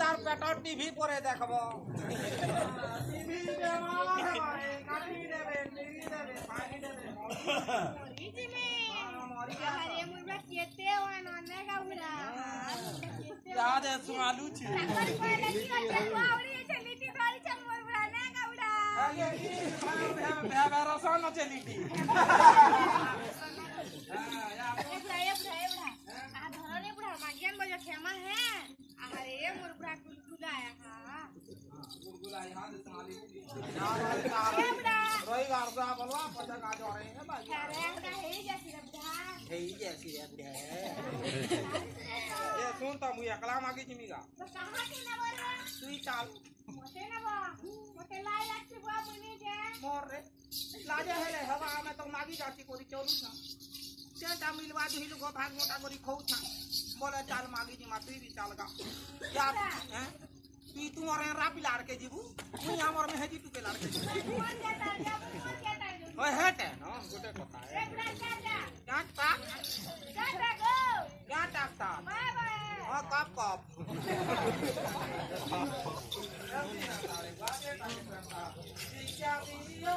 तार पेटर टीवी परे देखबो टीवी गाड़ी देबे टीवी देबे पानी देबे अरे मुर्गा केते वाला ने का उड़ा याद है सुनालू छी संकर पहले की आवड़ी चली थी गाड़ी चल मुर्गा ने का उड़ा ये मैं रसन चली थी आ धरने बुढ़ा मागियन बजे खेमा है अरे मुर्गा गुलगुलाया हां गुलगुलाया हां सुनाली बुढ़ा रोई गारदा बोलवा पता का जो रहे हैं भाई अरे का है जैसी बुढ़ा हे जैसी रहते हैं ये सुन तो मुझे अकला मागी जिमीगा तो कहां के ना बोल रहा तू ही चाल मोटे ना बा मोटे लाई लागती बुआ बनी जे मोर रे लाजे हेले हवा में तो मागी जाती कोरी चोरू था सेटा मिलवा दी लोग भाग मोटा कोरी खौ था बोले चाल मागी जी मा तू भी चाल गा यार हैं तू तू और रापी लाड़ के जीबू तू हमर में हेजी तू के लाड़ के कौन जाता है कौन जाता है ओए हेटे न गोटे कथा है बुढ़ा जाता क्या टाक जाता गो क्या टाक ता बाय बाय हां कप कप क्या दियो